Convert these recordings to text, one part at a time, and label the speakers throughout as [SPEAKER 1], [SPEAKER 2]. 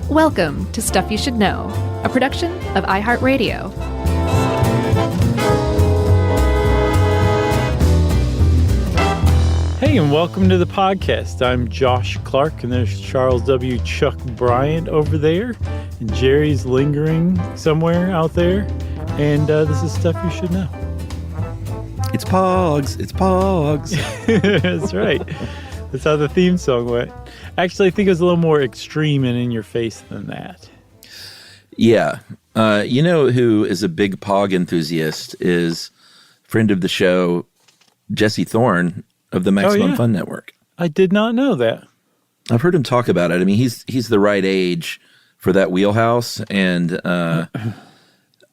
[SPEAKER 1] Welcome to Stuff You Should Know, a production of iHeartRadio.
[SPEAKER 2] Hey, and welcome to the podcast. I'm Josh Clark, and there's Charles W. Chuck Bryant over there, and Jerry's lingering somewhere out there, and this is Stuff You Should Know.
[SPEAKER 3] It's POGs. It's POGs.
[SPEAKER 2] That's right. That's how the theme song went. Actually, I think it was a little more extreme and in your face than that.
[SPEAKER 3] Yeah. You know who is a big POG enthusiast is friend of the show, Jesse Thorne of the Maximum Fun Network.
[SPEAKER 2] I did not know that.
[SPEAKER 3] I've heard him talk about it. I mean, he's the right age for that wheelhouse, and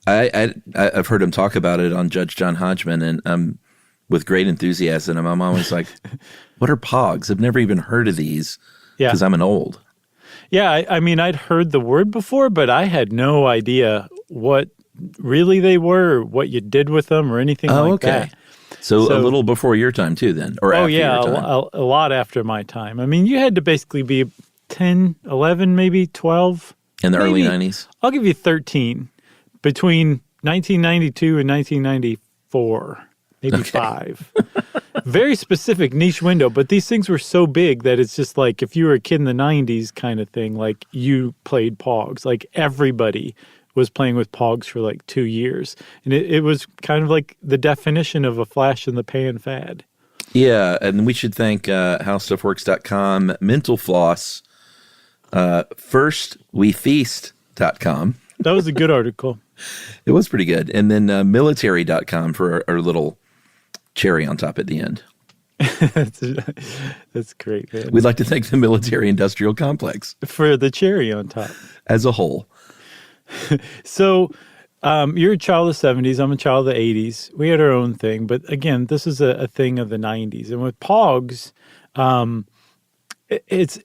[SPEAKER 3] I've heard him talk about it on Judge John Hodgman, and with great enthusiasm. And I'm always like, what are POGs? I've never even heard of these because I'm an old.
[SPEAKER 2] Yeah, I mean, I'd heard the word before, but I had no idea what really they were, or what you did with them, or anything like that.
[SPEAKER 3] So a little before your time too then, or after your time.
[SPEAKER 2] A lot after my time. I mean, you had to basically be 10, 11, maybe 12.
[SPEAKER 3] In the early 90s?
[SPEAKER 2] I'll give you 13. Between 1992 and 1994, maybe 5. Very specific niche window, but these things were so big that it's just like if you were a kid in the 90s kind of thing, like you played POGs. Like everybody was playing with POGs for like 2 years. And it was kind of like the definition of a flash in the pan fad.
[SPEAKER 3] Yeah, and we should thank HowStuffWorks.com, Mental Floss, FirstWeFeast.com.
[SPEAKER 2] That was a good article.
[SPEAKER 3] It was pretty good. And then military.com for our little cherry on top at the end.
[SPEAKER 2] That's great, man.
[SPEAKER 3] We'd like to thank the military-industrial complex.
[SPEAKER 2] For the cherry on top.
[SPEAKER 3] As a whole.
[SPEAKER 2] So you're a child of the 70s. I'm a child of the 80s. We had our own thing. But again, this is a thing of the 90s. And with POGs, it's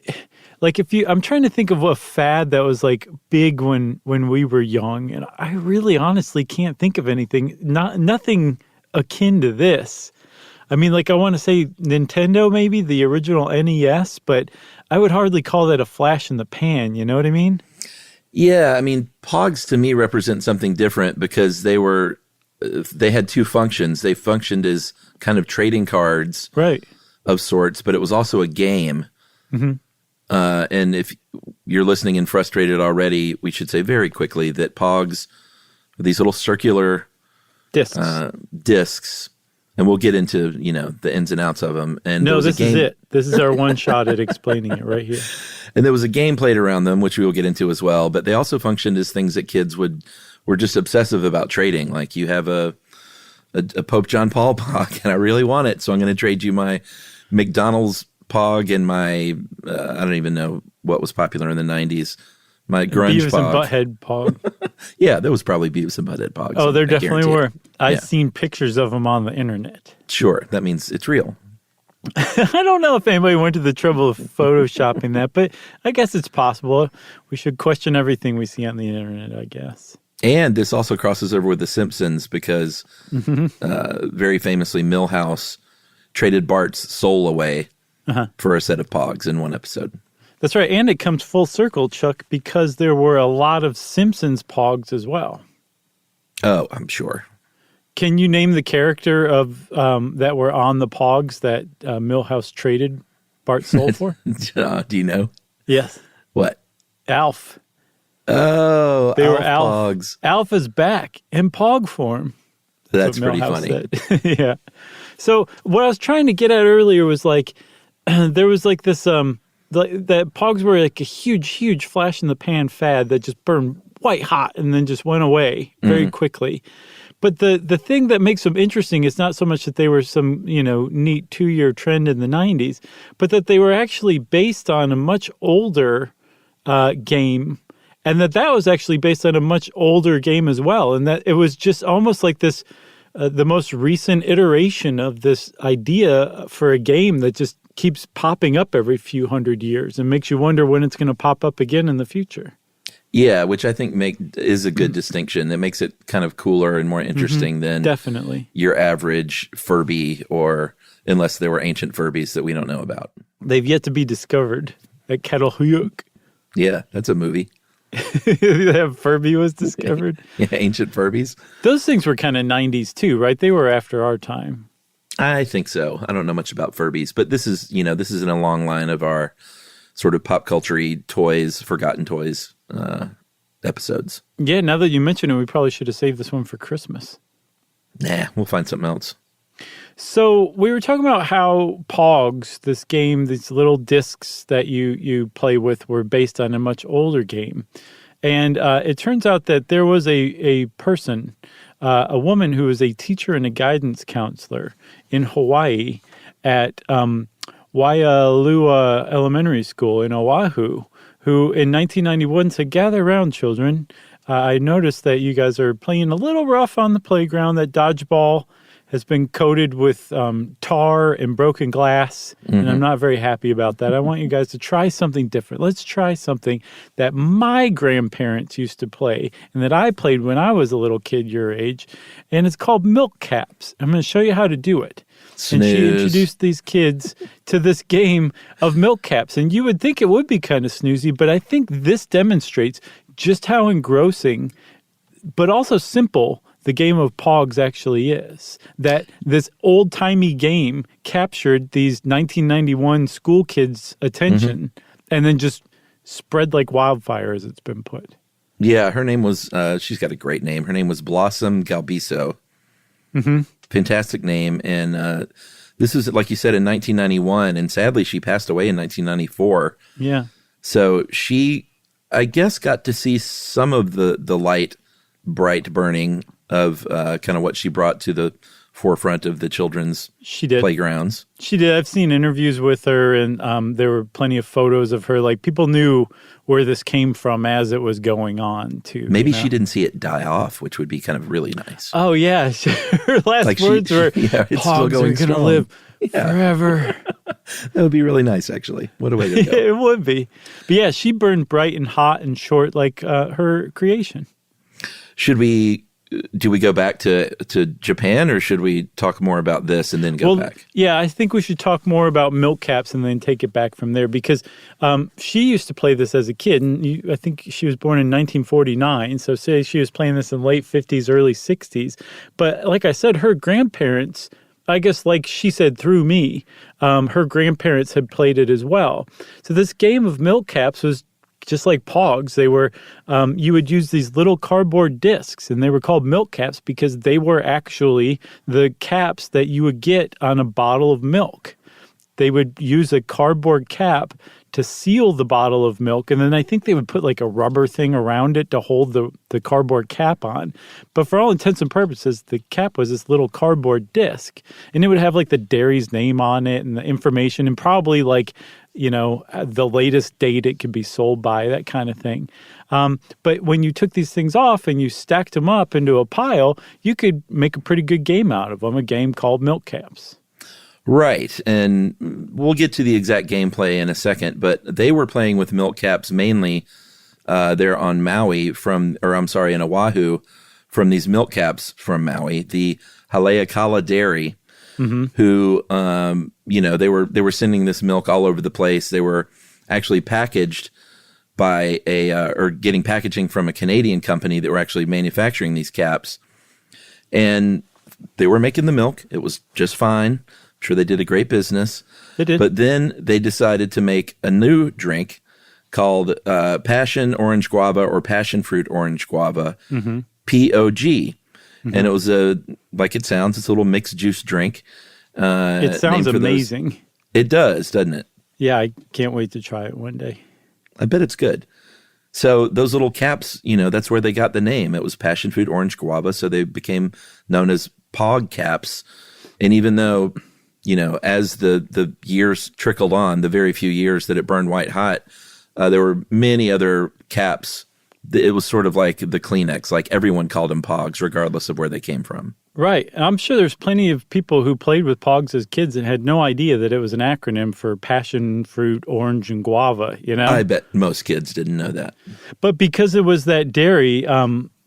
[SPEAKER 2] like I'm trying to think of a fad that was like big when we were young. And I really honestly can't think of anything, nothing akin to this. I mean, like I want to say Nintendo, maybe the original NES, but I would hardly call that a flash in the pan. You know what I mean?
[SPEAKER 3] Yeah, I mean, POGs to me represent something different because they had two functions. They functioned as kind of trading cards,
[SPEAKER 2] right,
[SPEAKER 3] of sorts, but it was also a game. Mm-hmm. And if you're listening and frustrated already, we should say very quickly that POGs are these little circular discs, and we'll get into the ins and outs of them. And
[SPEAKER 2] no, this is it. This is our one shot at explaining it right here.
[SPEAKER 3] And there was a game played around them, which we will get into as well. But they also functioned as things that kids were just obsessive about trading. Like you have a Pope John Paul POG, and I really want it, so I'm going to trade you my McDonald's POG and my I don't even know what was popular in the 90s. My grunge
[SPEAKER 2] Beavis
[SPEAKER 3] POG.
[SPEAKER 2] and Butthead POG.
[SPEAKER 3] Yeah, there was probably Beavis and Butthead POGs.
[SPEAKER 2] Oh, there definitely were. I've seen pictures of them on the internet.
[SPEAKER 3] Sure, that means it's real.
[SPEAKER 2] I don't know if anybody went to the trouble of photoshopping that, but I guess it's possible. We should question everything we see on the internet, I guess.
[SPEAKER 3] And this also crosses over with The Simpsons because very famously Milhouse traded Bart's soul away for a set of POGs in one episode.
[SPEAKER 2] That's right. And it comes full circle, Chuck, because there were a lot of Simpsons POGs as well.
[SPEAKER 3] Oh, I'm sure.
[SPEAKER 2] Can you name the character of that were on the POGs that Milhouse traded Bart's soul for?
[SPEAKER 3] Do you know?
[SPEAKER 2] Yes.
[SPEAKER 3] What?
[SPEAKER 2] Alf.
[SPEAKER 3] Oh,
[SPEAKER 2] they
[SPEAKER 3] Alf
[SPEAKER 2] were Alf.
[SPEAKER 3] POGs.
[SPEAKER 2] Alf is back in POG form.
[SPEAKER 3] That's pretty funny.
[SPEAKER 2] Yeah. So what I was trying to get at earlier was like there was like this that POGs were like a huge flash in the pan fad that just burned white hot and then just went away very quickly. But the thing that makes them interesting is not so much that they were some, neat 2-year trend in the 90s, but that they were actually based on a much older game, and that was actually based on a much older game as well. And that it was just almost like this, the most recent iteration of this idea for a game that just keeps popping up every few hundred years and makes you wonder when it's going to pop up again in the future.
[SPEAKER 3] Yeah, which I think is a good distinction. It makes it kind of cooler and more interesting than
[SPEAKER 2] definitely
[SPEAKER 3] your average Furby, or unless there were ancient Furbies that we don't know about.
[SPEAKER 2] They've yet to be discovered at Kettle Huyuk.
[SPEAKER 3] Yeah, that's a movie.
[SPEAKER 2] That Furby was discovered.
[SPEAKER 3] Yeah, ancient Furbies.
[SPEAKER 2] Those things were kind of 90s too, right? They were after our time.
[SPEAKER 3] I think so. I don't know much about Furbies, but this is in a long line of our sort of pop culture-y toys, forgotten toys episodes.
[SPEAKER 2] Yeah, now that you mention it, we probably should have saved this one for Christmas.
[SPEAKER 3] Nah, we'll find something else.
[SPEAKER 2] So we were talking about how POGs, this game, these little discs that you play with, were based on a much older game. And it turns out that there was a person, a woman who was a teacher and a guidance counselor in Hawaii at Waialua Elementary School in Oahu, who in 1991 said, "Gather around, children. I noticed that you guys are playing a little rough on the playground. That dodgeball has been coated with tar and broken glass, and I'm not very happy about that. I want you guys to try something different. Let's try something that my grandparents used to play and that I played when I was a little kid your age, and it's called milk caps. I'm going to show you how to do it."
[SPEAKER 3] Snooze.
[SPEAKER 2] And she introduced these kids to this game of milk caps, and you would think it would be kind of snoozy, but I think this demonstrates just how engrossing, but also simple, the game of POGs actually is. That this old-timey game captured these 1991 school kids' attention and then just spread like wildfire, as it's been put.
[SPEAKER 3] Yeah, her name was, she's got a great name. Her name was Blossom Galbiso. Fantastic name. And this was, like you said, in 1991. And sadly, she passed away in 1994.
[SPEAKER 2] Yeah.
[SPEAKER 3] So she, I guess, got to see some of the light, bright burning of kind of what she brought to the forefront of the children's playgrounds.
[SPEAKER 2] She did. I've seen interviews with her, and there were plenty of photos of her. Like, people knew where this came from as it was going on, too.
[SPEAKER 3] Maybe she didn't see it die off, which would be kind of really nice.
[SPEAKER 2] Oh, yeah. Her last words were,
[SPEAKER 3] it's still going
[SPEAKER 2] are going to live forever.
[SPEAKER 3] That would be really nice, actually. What a way to go.
[SPEAKER 2] It would be. But yeah, she burned bright and hot and short like her creation.
[SPEAKER 3] Do we go back to Japan, or should we talk more about this and then go back? Yeah,
[SPEAKER 2] I think we should talk more about milk caps and then take it back from there, because she used to play this as a kid, and I think she was born in 1949, so say she was playing this in late 50s, early 60s. But like I said, her grandparents, I guess like she said through me, her grandparents had played it as well. So this game of milk caps was just like POGs. They were, you would use these little cardboard discs, and they were called milk caps because they were actually the caps that you would get on a bottle of milk. They would use a cardboard cap to seal the bottle of milk, and then I think they would put like a rubber thing around it to hold the cardboard cap on. But for all intents and purposes, the cap was this little cardboard disc, and it would have like the dairy's name on it and the information, and probably like, you know, the latest date it could be sold by, that kind of thing. But when you took these things off and you stacked them up into a pile, you could make a pretty good game out of them, a game called Milk Caps.
[SPEAKER 3] Right, and we'll get to the exact gameplay in a second, but they were playing with milk caps mainly there on Maui in Oahu, from these milk caps from Maui, the Haleakala Dairy, who, they were sending this milk all over the place. They were actually packaged by or getting packaging from a Canadian company that were actually manufacturing these caps, and they were making the milk. It was just fine. I'm sure they did a great business.
[SPEAKER 2] They did.
[SPEAKER 3] But then they decided to make a new drink called Passion Orange Guava, or Passion Fruit Orange Guava, POG. And it was like it sounds, it's a little mixed juice drink.
[SPEAKER 2] It sounds amazing.
[SPEAKER 3] It does, doesn't it?
[SPEAKER 2] Yeah, I can't wait to try it one day.
[SPEAKER 3] I bet it's good. So those little caps, that's where they got the name. It was Passion Fruit Orange Guava, so they became known as POG caps. And even though, as the years trickled on, the very few years that it burned white hot, there were many other caps. It was sort of like the Kleenex, like everyone called them POGs, regardless of where they came from.
[SPEAKER 2] Right. And I'm sure there's plenty of people who played with POGs as kids and had no idea that it was an acronym for passion fruit, orange, and guava, I
[SPEAKER 3] bet most kids didn't know that.
[SPEAKER 2] But because it was that dairy,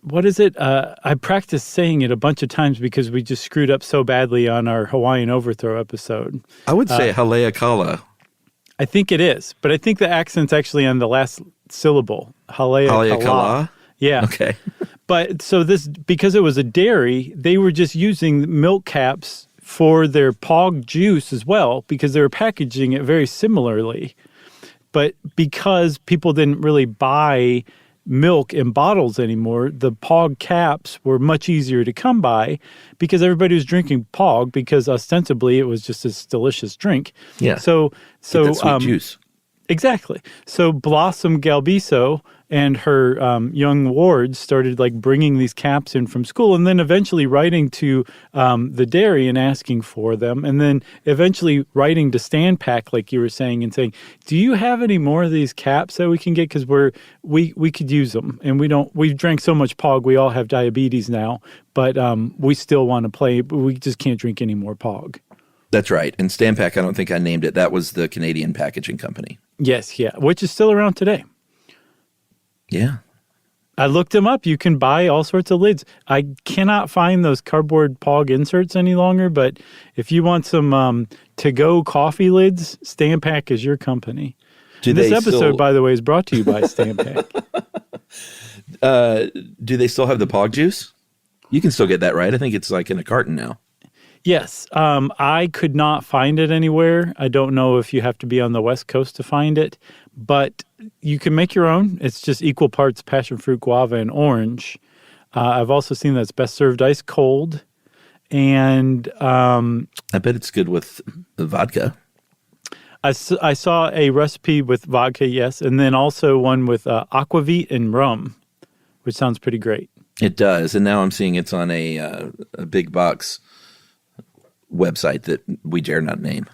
[SPEAKER 2] what is it? I practiced saying it a bunch of times because we just screwed up so badly on our Hawaiian Overthrow episode.
[SPEAKER 3] I would say Haleakala.
[SPEAKER 2] I think it is, but I think the accent's actually on the last syllable. Halea
[SPEAKER 3] Halea
[SPEAKER 2] kala.
[SPEAKER 3] kala?
[SPEAKER 2] Yeah.
[SPEAKER 3] Okay.
[SPEAKER 2] But so this, because it was a dairy, they were just using milk caps for their POG juice as well, because they were packaging it very similarly. But because people didn't really buy milk in bottles anymore, the POG caps were much easier to come by because everybody was drinking POG because ostensibly it was just this delicious drink.
[SPEAKER 3] Yeah.
[SPEAKER 2] So
[SPEAKER 3] Get that sweet juice.
[SPEAKER 2] Exactly. So Blossom Galbiso and her young wards started like bringing these caps in from school, and then eventually writing to the dairy and asking for them, and then eventually writing to Standpack, like you were saying, and saying, "Do you have any more of these caps that we can get? Because we could use them, and we've drank so much POG, we all have diabetes now, but we still want to play, but we just can't drink any more POG."
[SPEAKER 3] That's right. And Standpack, I don't think I named it. That was the Canadian packaging company.
[SPEAKER 2] Yes, yeah, which is still around today.
[SPEAKER 3] Yeah.
[SPEAKER 2] I looked them up. You can buy all sorts of lids. I cannot find those cardboard POG inserts any longer, but if you want some to-go coffee lids, Standpack is your company. This episode, by the way, is brought to you by Standpack.
[SPEAKER 3] Do they still have the POG juice? You can still get that, right? I think it's like in a carton now.
[SPEAKER 2] Yes. I could not find it anywhere. I don't know if you have to be on the West Coast to find it, but you can make your own. It's just equal parts passion fruit, guava, and orange. I've also seen that's best served ice cold. And
[SPEAKER 3] I bet it's good with the vodka.
[SPEAKER 2] I saw a recipe with vodka, yes, and then also one with aquavit and rum, which sounds pretty great.
[SPEAKER 3] It does. And now I'm seeing it's on a big box website that we dare not name.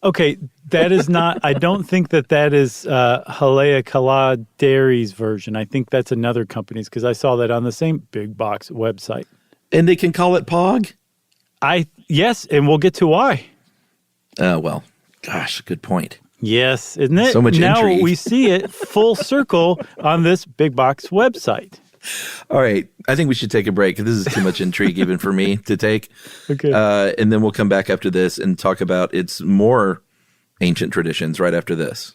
[SPEAKER 2] Okay, that is not, I don't think that is Halea Kala Dairy's version. I think that's another company's, because I saw that on the same big box website.
[SPEAKER 3] And they can call it POG?
[SPEAKER 2] Yes, and we'll get to why.
[SPEAKER 3] Well, gosh, good point.
[SPEAKER 2] Yes, isn't it?
[SPEAKER 3] So much
[SPEAKER 2] now
[SPEAKER 3] intrigue.
[SPEAKER 2] We see it full circle on this big box website.
[SPEAKER 3] All right. I think we should take a break. This is too much intrigue even for me to take.
[SPEAKER 2] Okay.
[SPEAKER 3] And then we'll come back after this and talk about its more ancient traditions right after this.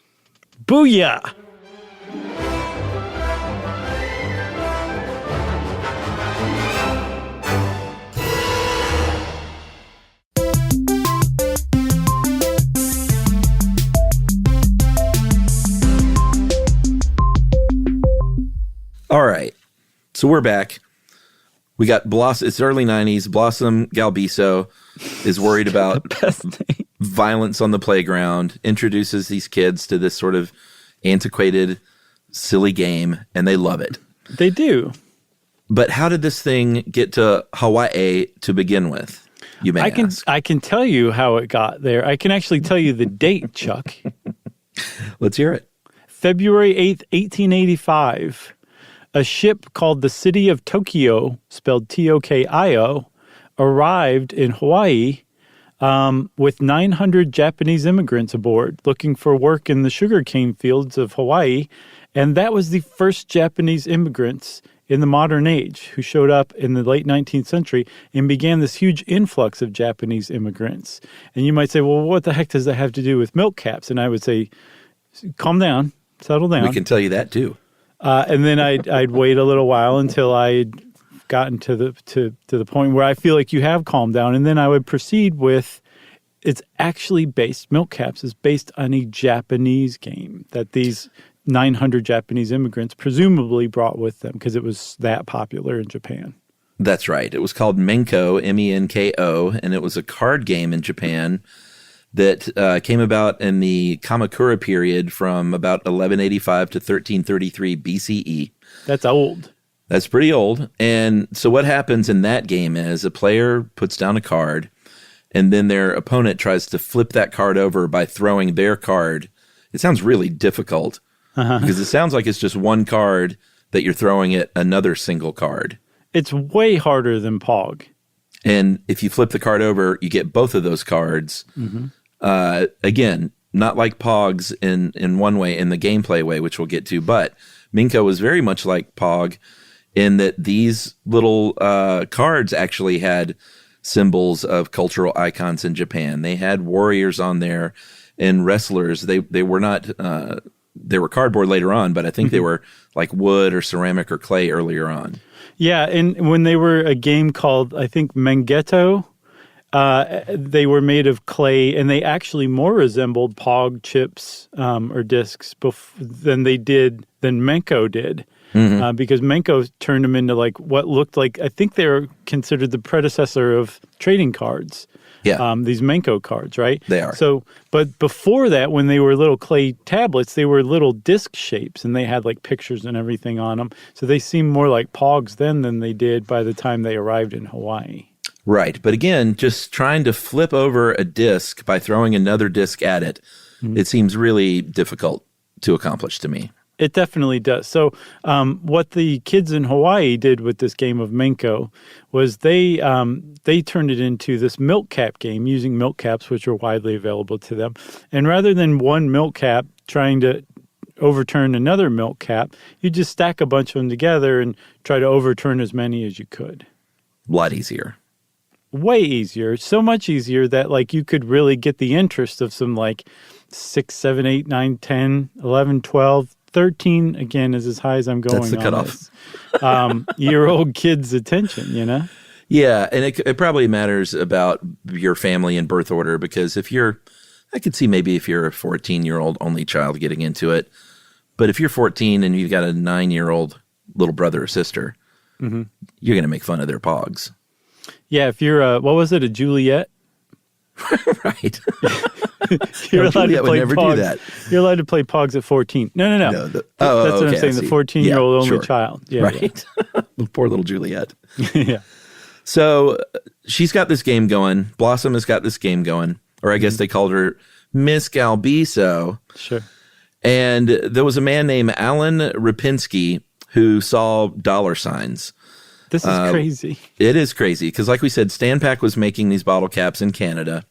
[SPEAKER 2] Booyah!
[SPEAKER 3] All right. So we're back. We got Blossom. It's early 90s. Blossom Galbiso is worried about violence on the playground, introduces these kids to this sort of antiquated, silly game, and they love it.
[SPEAKER 2] They do.
[SPEAKER 3] But how did this thing get to Hawaii to begin with? You may ask.
[SPEAKER 2] I can tell you how it got there. I can actually tell you the date, Chuck.
[SPEAKER 3] Let's hear it.
[SPEAKER 2] February 8th, 1885. A ship called the City of Tokyo, spelled Tokio, arrived in Hawaii with 900 Japanese immigrants aboard looking for work in the sugarcane fields of Hawaii. And that was the first Japanese immigrants in the modern age who showed up in the late 19th century and began this huge influx of Japanese immigrants. And you might say, well, what the heck does that have to do with milk caps? And I would say, calm down, settle down.
[SPEAKER 3] We can tell you that too.
[SPEAKER 2] And then I'd wait a little while until I'd gotten to the point where I feel like you have calmed down, and then I would proceed with it's actually milk caps is based on a Japanese game that these 900 Japanese immigrants presumably brought with them because it was that popular in Japan.
[SPEAKER 3] That's right. It was called Menko, Menko, and it was a card game in Japan that came about in the Kamakura period from about 1185 to 1333 BCE.
[SPEAKER 2] That's old.
[SPEAKER 3] That's pretty old. And so what happens in that game is a player puts down a card, and then their opponent tries to flip that card over by throwing their card. It sounds really difficult because it sounds like it's just one card that you're throwing at another single card.
[SPEAKER 2] It's way harder than POG.
[SPEAKER 3] And if you flip the card over, you get both of those cards. Mm-hmm. Again, not like POGs in one way, in the gameplay way, which we'll get to, but Minko was very much like POG in that these little cards actually had symbols of cultural icons in Japan. They had warriors on there and wrestlers. They were not they were cardboard later on, but I think they were like wood or ceramic or clay earlier on.
[SPEAKER 2] Yeah, and when they were a game called, I think, Mangetto, they were made of clay, and they actually more resembled POG chips or discs than Menko did. Because Menko turned them into like what looked like, I think they were considered the predecessor of trading cards.
[SPEAKER 3] Yeah.
[SPEAKER 2] These Menko cards, right?
[SPEAKER 3] They are.
[SPEAKER 2] So, but before that, when they were little clay tablets, they were little disc shapes, and they had like pictures and everything on them. So they seemed more like POGs then than they did by the time they arrived in Hawaii.
[SPEAKER 3] Right. But again, just trying to flip over a disc by throwing another disc at it, it seems really difficult to accomplish to me.
[SPEAKER 2] It definitely does. So what the kids in Hawaii did with this game of Menko was they turned it into this milk cap game using milk caps, which are widely available to them. And rather than one milk cap trying to overturn another milk cap, you just stack a bunch of them together and try to overturn as many as you could.
[SPEAKER 3] A lot easier.
[SPEAKER 2] Way easier. So much easier that like you could really get the interest of some like 6, 7, 8, 9, 10, 11, 12, 13, again, is as high as I'm going.
[SPEAKER 3] That's the cutoff.
[SPEAKER 2] Year-old kids' attention, you know?
[SPEAKER 3] Yeah, and it probably matters about your family and birth order, because I could see maybe if you're a 14-year-old only child getting into it, but if you're 14 and you've got a 9-year-old little brother or sister, you're going to make fun of their POGs.
[SPEAKER 2] Yeah, if you're, what was it, a Juliet?
[SPEAKER 3] Right.
[SPEAKER 2] You're allowed
[SPEAKER 3] Juliet
[SPEAKER 2] to play
[SPEAKER 3] would never
[SPEAKER 2] POGs.
[SPEAKER 3] do that.
[SPEAKER 2] You're allowed to play POGs at 14. No.
[SPEAKER 3] That's
[SPEAKER 2] what I'm
[SPEAKER 3] okay,
[SPEAKER 2] saying, the 14-year-old only
[SPEAKER 3] sure.
[SPEAKER 2] child. Yeah,
[SPEAKER 3] right. Poor little Juliet.
[SPEAKER 2] Yeah.
[SPEAKER 3] So she's got this game going. Blossom has got this game going. Or I guess they called her Miss Galbiso.
[SPEAKER 2] Sure.
[SPEAKER 3] And there was a man named Alan Rapinski who saw dollar signs.
[SPEAKER 2] This is crazy.
[SPEAKER 3] It is crazy because, like we said, Stanpak was making these bottle caps in Canada.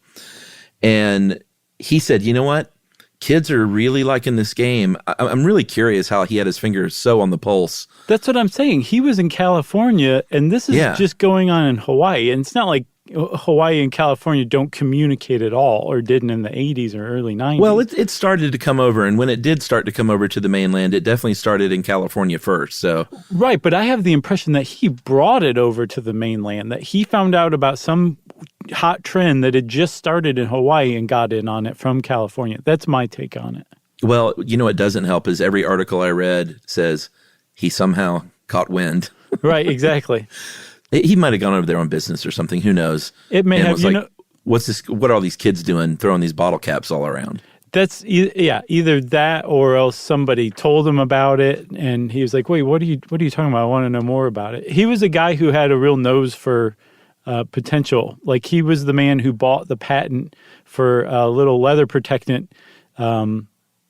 [SPEAKER 3] And he said, you know what? Kids are really liking this game. I'm really curious how he had his fingers so on the pulse.
[SPEAKER 2] That's what I'm saying. He was in California, and this is just going on in Hawaii. And it's not like Hawaii and California don't communicate at all, or didn't in the 80s or early 90s.
[SPEAKER 3] Well, it started to come over, and when it did start to come over to the mainland, it definitely started in California first. So
[SPEAKER 2] right, but I have the impression that he brought it over to the mainland, that he found out about some hot trend that had just started in Hawaii and got in on it from California. That's my take on it.
[SPEAKER 3] Well, you know what doesn't help is every article I read says he somehow caught wind.
[SPEAKER 2] Right, exactly.
[SPEAKER 3] He might have gone over there on business or something. Who knows?
[SPEAKER 2] It may have.
[SPEAKER 3] What's this? What are all these kids doing? Throwing these bottle caps all around.
[SPEAKER 2] That's either that or else somebody told him about it, and he was like, "Wait, what are you talking about? I want to know more about it." He was a guy who had a real nose for potential. Like he was the man who bought the patent for a little leather protectant that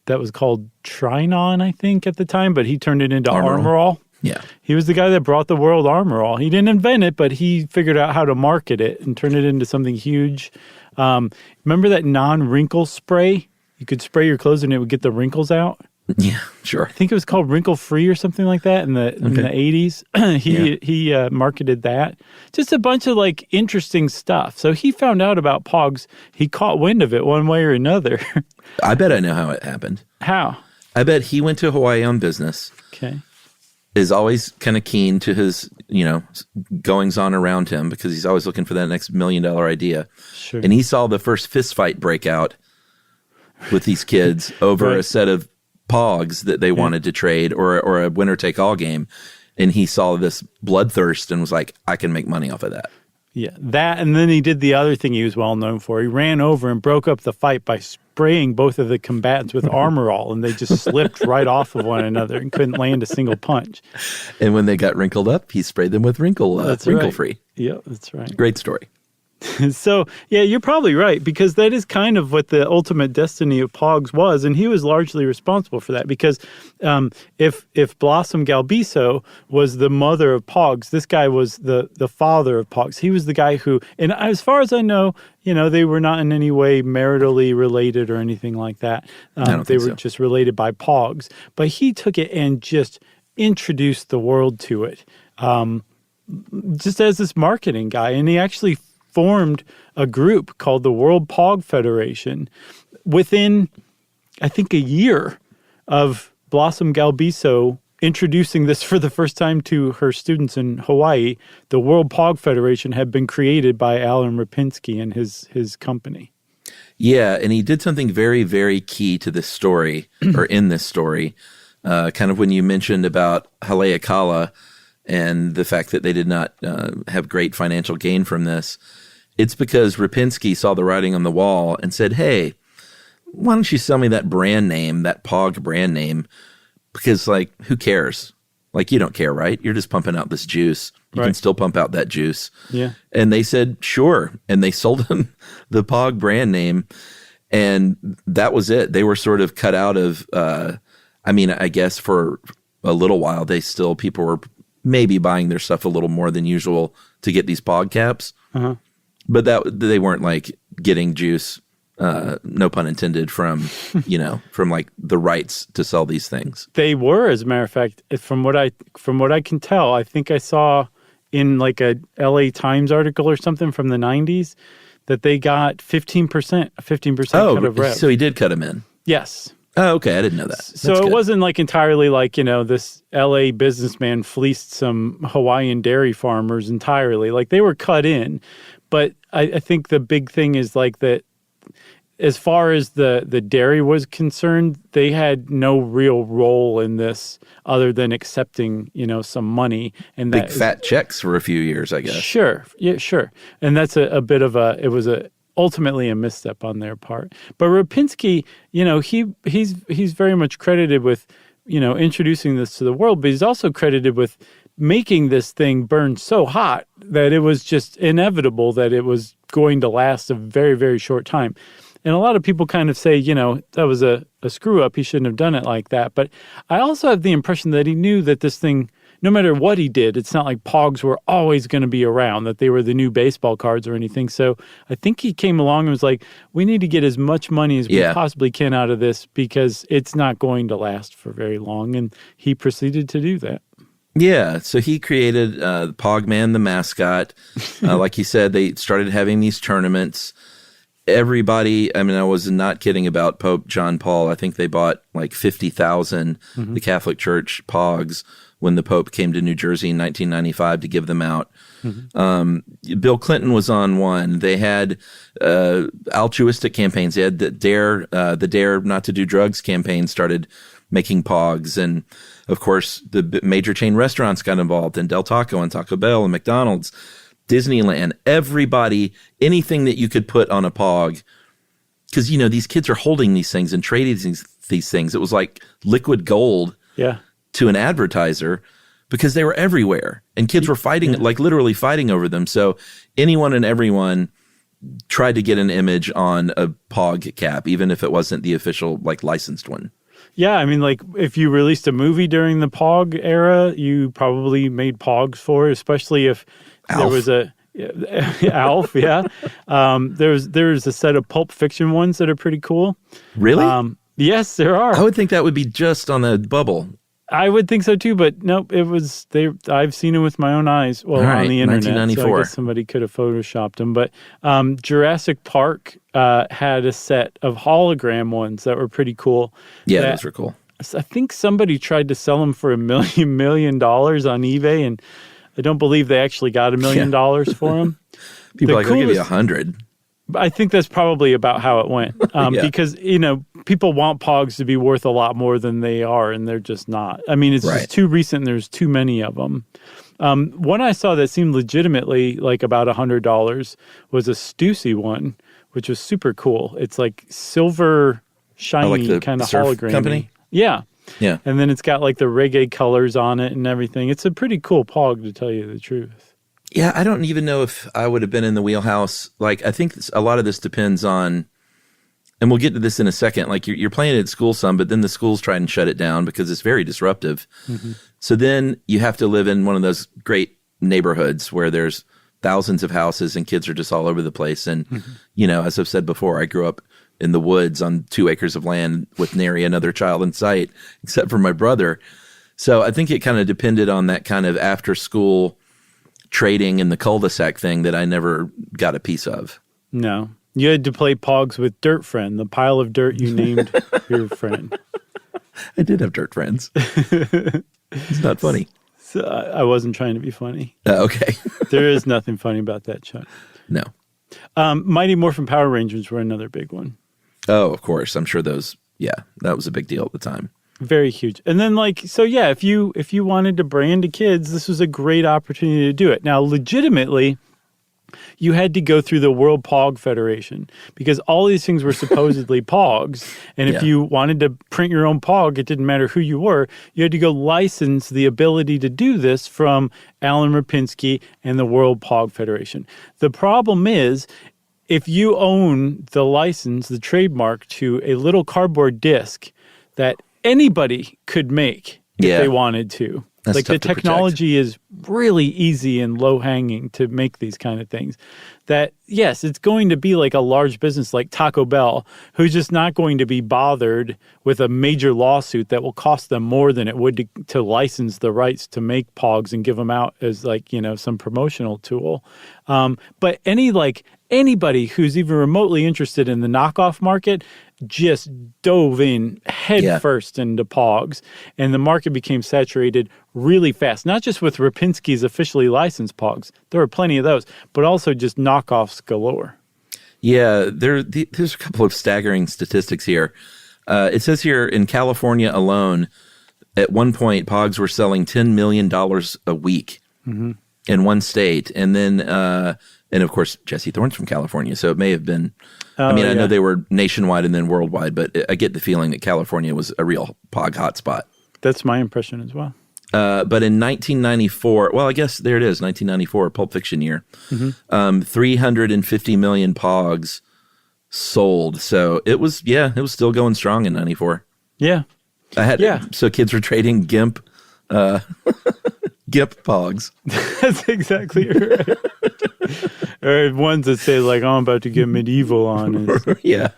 [SPEAKER 2] was called Trinon, I think, at the time, but he turned it into Armorall.
[SPEAKER 3] Yeah.
[SPEAKER 2] He was the guy that brought the world Armorall. He didn't invent it, but he figured out how to market it and turn it into something huge. Remember that non-wrinkle spray? You could spray your clothes and it would get the wrinkles out.
[SPEAKER 3] Yeah, sure.
[SPEAKER 2] I think it was called Wrinkle Free or something like that in the 80s. He marketed that. Just a bunch of like interesting stuff. So he found out about POGs. He caught wind of it one way or another.
[SPEAKER 3] I bet I know how it happened.
[SPEAKER 2] How?
[SPEAKER 3] I bet he went to Hawaii on business.
[SPEAKER 2] Okay.
[SPEAKER 3] Is always kind of keen to his, goings on around him because he's always looking for that next $1 million idea.
[SPEAKER 2] Sure.
[SPEAKER 3] And he saw the first fist fight break out with these kids over a set of POGs that they wanted to trade or a winner take all game. And he saw this bloodthirst and was like, I can make money off of that.
[SPEAKER 2] Yeah, that, and then he did the other thing he was well known for. He ran over and broke up the fight by spraying both of the combatants with Armorall, and they just slipped right off of one another and couldn't land a single punch.
[SPEAKER 3] And when they got wrinkled up, he sprayed them with wrinkle free.
[SPEAKER 2] Yeah, that's right.
[SPEAKER 3] Great story.
[SPEAKER 2] So, yeah, you're probably right, because that is kind of what the ultimate destiny of POGs was, and he was largely responsible for that, because if Blossom Galbiso was the mother of POGs, this guy was the father of POGs. He was the guy who, and as far as I know, they were not in any way maritally related or anything like that. They were just related by POGs. But he took it and just introduced the world to it, just as this marketing guy, and he actually formed a group called the World POG Federation within, I think, a year of Blossom Galbiso introducing this for the first time to her students in Hawaii, the World Pog Federation had been created by Alan Rapinski and his company.
[SPEAKER 3] Yeah, and he did something very, very key to this story, or in this story, kind of when you mentioned about Haleakala and the fact that they did not have great financial gain from this. It's because Rapinski saw the writing on the wall and said, hey, why don't you sell me that brand name, that POG brand name? Because, like, who cares? Like, you don't care, right? You're just pumping out this juice. You can still pump out that juice. Yeah. And they said, sure. And they sold him the POG brand name. And that was it. They were sort of cut out of, I guess for a little while, people were maybe buying their stuff a little more than usual to get these POG caps. Uh-huh. But they weren't, like, getting juice. No pun intended, from like the rights to sell these things. They were, as a matter of fact, from what I can tell, I think I saw in like a LA Times article or something from the 90s that they got 15% cut of rev. So he did cut them in. Yes. Oh, okay. I didn't know that. So it wasn't like entirely like, this LA businessman fleeced some Hawaiian dairy farmers entirely. Like they were cut in. But I think the big thing is like that. As far as the dairy was concerned, they had no real role in this other than accepting, some money and big fat checks for a few years, I guess. Sure. Yeah, sure. And that's it was ultimately a misstep on their part. But Rapinski, he's very much credited with, introducing this to the world, but he's also credited with making this thing burn so hot that it was just inevitable that it was going to last a very, very short time. And a lot of people kind of say, that was a screw up. He shouldn't have done it like that. But I also have the impression that he knew that this thing, no matter what he did, it's not like POGs were always going to be around, that they were the new baseball cards or anything. So I think he came along and was like, we need to get as much money as we possibly can out of this because it's not going to last for very long. And he proceeded to do that. Yeah, so he created Pogman, the mascot. Like you said, they started having these tournaments. Everybody, I was not kidding about Pope John Paul. I think they bought like 50,000, the Catholic Church POGs, when the Pope came to New Jersey in 1995 to give them out. Mm-hmm. Bill Clinton was on one. They had altruistic campaigns. They had the Dare Not to Do Drugs campaign started making POGs. And, of course, the major chain restaurants got involved, and Del Taco and Taco Bell and McDonald's. Disneyland, everybody, anything that you could put on a POG, because, these kids are holding these things and trading these things. It was like liquid gold to an advertiser because they were everywhere. And kids were fighting, like literally fighting over them. So anyone and everyone tried to get an image on a POG cap, even if it wasn't the official, like, licensed one. Yeah, like if you released a movie during the POG era, you probably made POGs for it, especially if there was Alf, yeah. There's a set of Pulp Fiction ones that are pretty cool. Really? Yes, there are. I would think that would be just on the bubble. I would think so too, but nope. It was I've seen it with my own eyes. Well, on the internet. 1994. So I guess somebody could have photoshopped them. But Jurassic Park had a set of hologram ones that were pretty cool. Yeah, those were cool. I think somebody tried to sell them for $1 million on eBay, and I don't believe they actually got $1 million for them. People I'll give you 100. I think that's probably about how it went. Because, people want POGs to be worth a lot more than they are, and they're just not. It's just too recent, and there's too many of them. One I saw that seemed legitimately like about $100 was a Stussy one, which was super cool. It's like silver, shiny, kind of hologram company. Yeah. Yeah. And then it's got like the reggae colors on it and everything. It's a pretty cool POG, to tell you the truth. Yeah, I don't even know if I would have been in the wheelhouse. Like, I think a lot of this depends on, and we'll get to this in a second, like you're playing it at school some, but then the schools try and shut it down because it's very disruptive. Mm-hmm. So then you have to live in one of those great neighborhoods where there's thousands of houses and kids are just all over the place. And, as I've said before, I grew up in the woods on 2 acres of land with nary another child in sight, except for my brother. So I think it kind of depended on that kind of after school trading in the cul-de-sac thing that I never got a piece of. No. You had to play POGs with Dirt Friend, the pile of dirt you named your friend. I did have dirt friends. It's not funny.
[SPEAKER 2] So I wasn't trying to be funny.
[SPEAKER 3] Okay.
[SPEAKER 2] There is nothing funny about that, Chuck.
[SPEAKER 3] No.
[SPEAKER 2] Mighty Morphin Power Rangers were another big one.
[SPEAKER 3] Oh, of course. I'm sure those, that was a big deal at the time.
[SPEAKER 2] Very huge. And then if you wanted to brand to kids, this was a great opportunity to do it. Now, legitimately, you had to go through the World POG Federation because all these things were supposedly POGs. And if you wanted to print your own POG, it didn't matter who you were. You had to go license the ability to do this from Alan Rapinski and the World POG Federation. The problem is, if you own the license, the trademark to a little cardboard disc that anybody could make if they wanted to.
[SPEAKER 3] That's
[SPEAKER 2] like the technology is really easy and low hanging to make these kind of things. That, yes, it's going to be like a large business like Taco Bell, who's just not going to be bothered with a major lawsuit that will cost them more than it would to license the rights to make POGs and give them out as some promotional tool. But anybody who's even remotely interested in the knockoff market just dove in head first into POGs, and the market became saturated really fast, not just with Rapinski's officially licensed POGs. There were plenty of those, but also just knockoffs galore. Yeah,
[SPEAKER 3] there's a couple of staggering statistics here. It says here in California alone, at one point, POGs were selling $10 million a week in one state. And then, and of course, Jesse Thorne's from California, so it may have been, I know they were nationwide and then worldwide, but I get the feeling that California was a real POG hotspot.
[SPEAKER 2] That's my impression as well.
[SPEAKER 3] But in 1994, well, I guess there it is, 1994, Pulp Fiction year, 350 million POGs sold. So it was still going strong in 94.
[SPEAKER 2] Yeah.
[SPEAKER 3] So kids were trading GIMP, GIMP POGs.
[SPEAKER 2] That's exactly right. Or ones that say I'm about to get medieval on.
[SPEAKER 3] Yeah.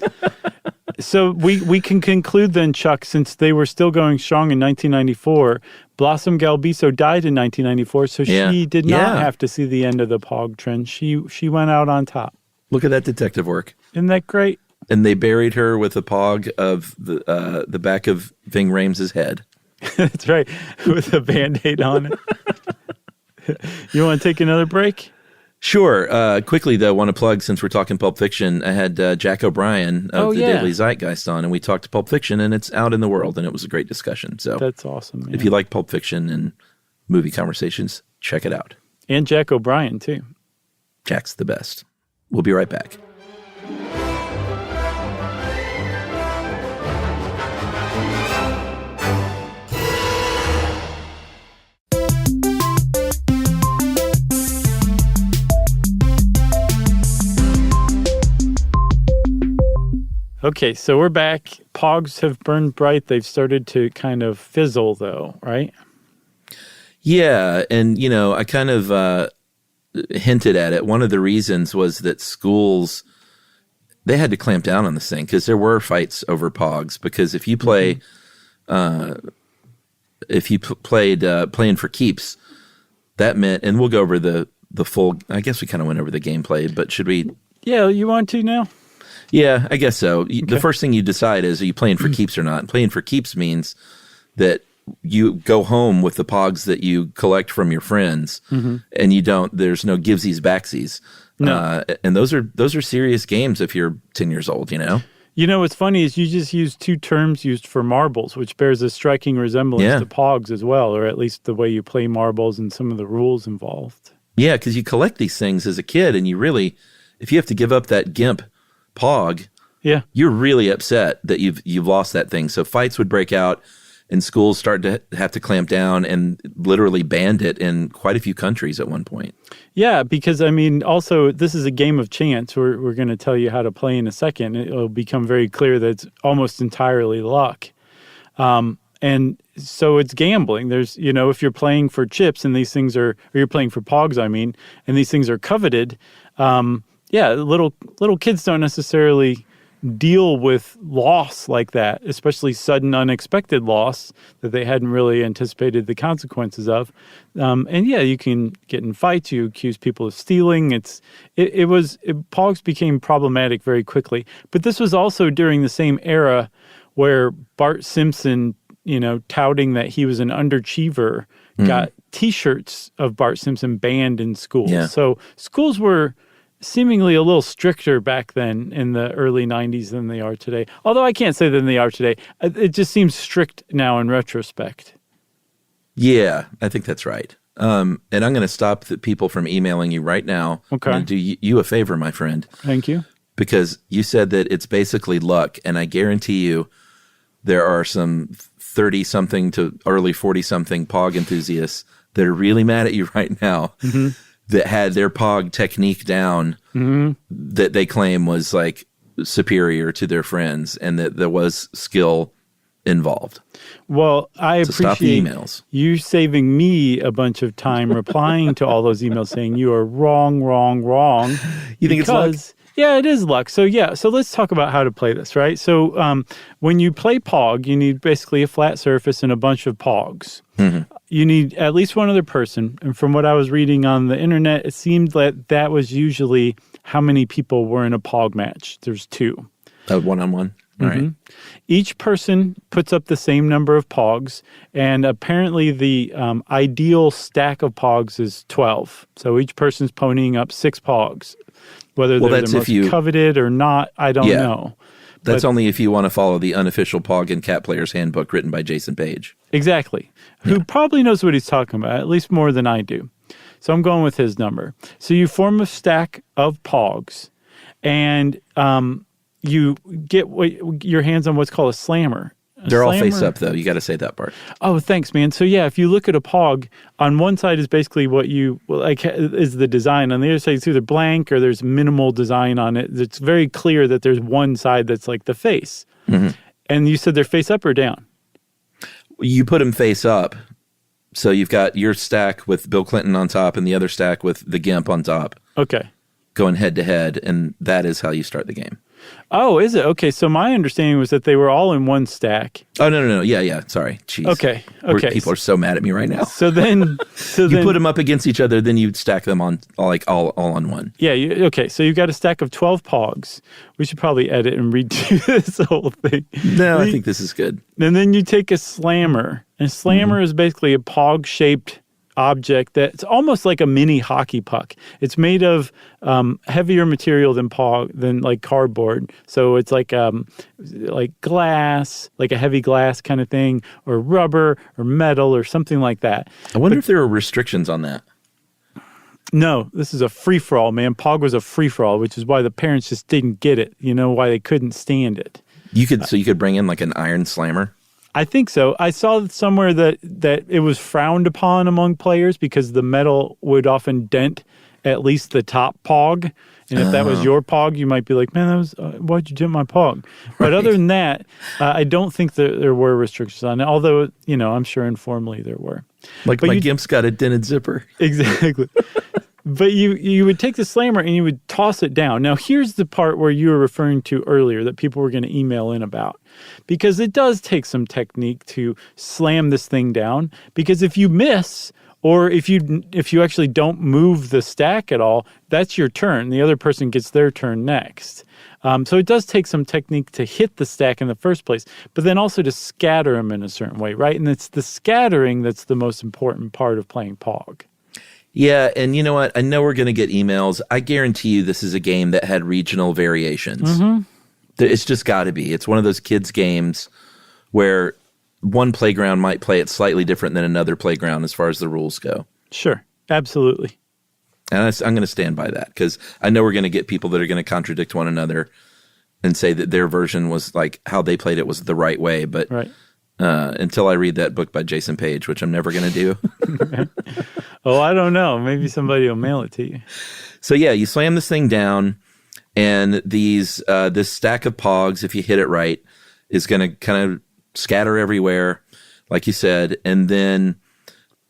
[SPEAKER 2] So we can conclude then, Chuck, since they were still going strong in 1994, Blossom Galbiso died in 1994, so she did not have to see the end of the POG trend. She went out on top.
[SPEAKER 3] Look at that detective work.
[SPEAKER 2] Isn't that great?
[SPEAKER 3] And they buried her with a POG of the back of Ving Rhames' head.
[SPEAKER 2] That's right, with a Band-Aid on it. You want to take another break?
[SPEAKER 3] Sure. Quickly, though, want to plug, since we're talking Pulp Fiction, I had Jack O'Brien of the Daily Zeitgeist on, and we talked Pulp Fiction, and it's out in the world, and it was a great discussion. So
[SPEAKER 2] that's awesome.
[SPEAKER 3] If you like Pulp Fiction and movie conversations, check it out.
[SPEAKER 2] And Jack O'Brien, too.
[SPEAKER 3] Jack's the best. We'll be right back.
[SPEAKER 2] Okay, so we're back. POGs have burned bright. They've started to kind of fizzle, though, right?
[SPEAKER 3] Yeah, and, I kind of hinted at it. One of the reasons was that schools, they had to clamp down on this thing because there were fights over POGs. Because if you play, playing for keeps, that meant, and we'll go over the full, I guess we kind of went over the gameplay, but should we?
[SPEAKER 2] Yeah, you want to now?
[SPEAKER 3] Yeah, I guess so. Okay. The first thing you decide is, are you playing for keeps or not? And playing for keeps means that you go home with the POGs that you collect from your friends, and there's no givesies backsies.
[SPEAKER 2] No.
[SPEAKER 3] And those are serious games if you're 10 years old,
[SPEAKER 2] What's funny is you just used two terms used for marbles, which bears a striking resemblance to POGs as well, or at least the way you play marbles and some of the rules involved.
[SPEAKER 3] Yeah, because you collect these things as a kid, and you really, if you have to give up that GIMP POG, you're really upset that you've lost that thing. So fights would break out, and schools start to have to clamp down and literally banned it in quite a few countries at one point.
[SPEAKER 2] Yeah, because also this is a game of chance. We're going to tell you how to play in a second. It'll become very clear that it's almost entirely luck. And so it's gambling. There's, if you're playing for chips and these things or you're playing for POGs, and these things are coveted, little kids don't necessarily deal with loss like that, especially sudden, unexpected loss that they hadn't really anticipated the consequences of. You can get in fights. You accuse people of stealing. POGs became problematic very quickly. But this was also during the same era where Bart Simpson touting that he was an underachiever, got T-shirts of Bart Simpson banned in schools.
[SPEAKER 3] Yeah.
[SPEAKER 2] So schools were seemingly a little stricter back then in the early 90s than they are today. Although I can't say than they are today. It just seems strict now in retrospect.
[SPEAKER 3] Yeah, I think that's right. And I'm going to stop the people from emailing you right now.
[SPEAKER 2] Okay.
[SPEAKER 3] I'm going to do you a favor, my friend.
[SPEAKER 2] Thank you.
[SPEAKER 3] Because you said that it's basically luck, and I guarantee you there are some 30-something to early 40-something POG enthusiasts that are really mad at you right now that had their POG technique down that they claim was like superior to their friends and that there was skill involved.
[SPEAKER 2] Well, I
[SPEAKER 3] So stop the
[SPEAKER 2] appreciate
[SPEAKER 3] emails.
[SPEAKER 2] you saving me a bunch of time replying to all those emails saying you are wrong.
[SPEAKER 3] You think it's luck?
[SPEAKER 2] Yeah, it is luck. So let's talk about how to play this, right? So when you play POG, you need basically a flat surface and a bunch of POGs. You need at least one other person. And from what I was reading on the internet, it seemed that was usually how many people were in a POG match. There's 2.
[SPEAKER 3] One-on-one? All right.
[SPEAKER 2] Each person puts up the same number of POGs, and apparently the ideal stack of POGs is 12. So each person's ponying up 6 POGs. Whether they're the most coveted or not, I don't know.
[SPEAKER 3] That's only if you want to follow the unofficial POG and Cat Player's Handbook written by Jason Page.
[SPEAKER 2] Exactly. Who probably knows what he's talking about, at least more than I do. So I'm going with his number. So you form a stack of POGs, and you get your hands on what's called a slammer.
[SPEAKER 3] They're all face up, though. You got to say that part.
[SPEAKER 2] Oh, thanks, man. So yeah, if you look at a POG, on one side is basically what is the design. On the other side, it's either blank or there's minimal design on it. It's very clear that there's one side that's like the face. And you said they're face up or down?
[SPEAKER 3] You put them face up. So you've got your stack with Bill Clinton on top and the other stack with the GIMP on top.
[SPEAKER 2] Okay.
[SPEAKER 3] Going head to head, and that is how you start the game.
[SPEAKER 2] Oh, is it? Okay, so my understanding was that they were all in one stack.
[SPEAKER 3] Oh, no. Yeah. Sorry. Jeez.
[SPEAKER 2] Okay.
[SPEAKER 3] People are so mad at me right now.
[SPEAKER 2] So then...
[SPEAKER 3] you put them up against each other, then you stack them on all on one.
[SPEAKER 2] Yeah, okay. So you've got a stack of 12 POGs. We should probably edit and redo this whole thing.
[SPEAKER 3] No, I think this is good.
[SPEAKER 2] And then you take a slammer. And a slammer is basically a POG-shaped object that's almost like a mini hockey puck. It's made of heavier material than like cardboard. So it's like glass, like a heavy glass kind of thing, or rubber or metal or something like that.
[SPEAKER 3] I wonder if there are restrictions on that.
[SPEAKER 2] No, this is a free-for-all, man. POG was a free-for-all, which is why the parents just didn't get it. You know, why they couldn't stand it.
[SPEAKER 3] You could bring in like an iron slammer?
[SPEAKER 2] I think so. I saw somewhere that it was frowned upon among players because the metal would often dent at least the top POG. And if that was your POG, you might be like, man, that was why'd you dent my POG? But other than that, I don't think that there were restrictions on it, although, I'm sure informally there were.
[SPEAKER 3] Like my GIMP's got a dented zipper.
[SPEAKER 2] Exactly. But you would take the slammer and you would toss it down. Now, here's the part where you were referring to earlier that people were going to email in about. Because it does take some technique to slam this thing down. Because if you miss, or if you actually don't move the stack at all, that's your turn. The other person gets their turn next. So it does take some technique to hit the stack in the first place, but then also to scatter them in a certain way, right? And it's the scattering that's the most important part of playing POG.
[SPEAKER 3] Yeah, and you know what? I know we're going to get emails. I guarantee you this is a game that had regional variations. It's just got to be. It's one of those kids' games where one playground might play it slightly different than another playground as far as the rules go.
[SPEAKER 2] Sure, absolutely.
[SPEAKER 3] And I'm going to stand by that because I know we're going to get people that are going to contradict one another and say that their version was like how they played it was the right way. But
[SPEAKER 2] right.
[SPEAKER 3] Until I read that book by Jason Page, which I'm never going to do.
[SPEAKER 2] Oh, I don't know. Maybe somebody will mail it to you.
[SPEAKER 3] So yeah, you slam this thing down, and this stack of POGs, if you hit it right, is going to kind of scatter everywhere, like you said, and then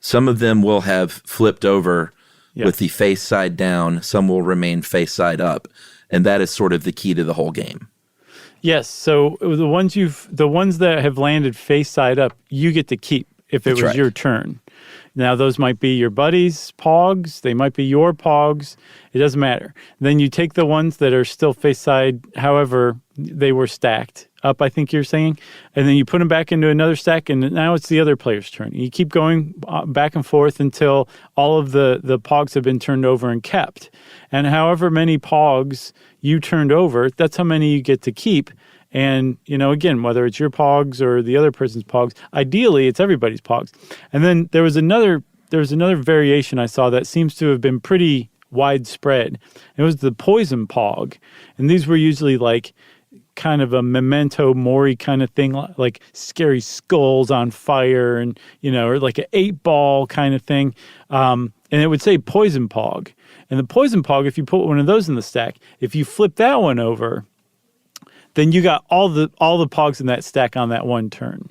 [SPEAKER 3] some of them will have flipped over with the face side down. Some will remain face side up, and that is sort of the key to the whole game. Yes. So the ones that have landed face side up, you get to keep if it was your turn. Now, those might be your buddies' POGs. They might be your POGs. It doesn't matter. Then you take the ones that are still face side, however they were stacked,
[SPEAKER 2] up, I think you're saying, and then you put them back into another stack, and now it's the other player's turn. You keep going back and forth until all of the POGs have been turned over and kept. And however many POGs you turned over, that's how many you get to keep. And, again, whether it's your POGs or the other person's POGs, ideally it's everybody's POGs. And then there was another variation I saw that seems to have been pretty widespread. It was the poison POG. And these were usually like kind of a memento mori kind of thing, like scary skulls on fire and, or like an 8-ball kind of thing. And it would say poison POG. And the poison POG, if you put one of those in the stack, if you flip that one over, then you got all the POGs in that stack on that one turn.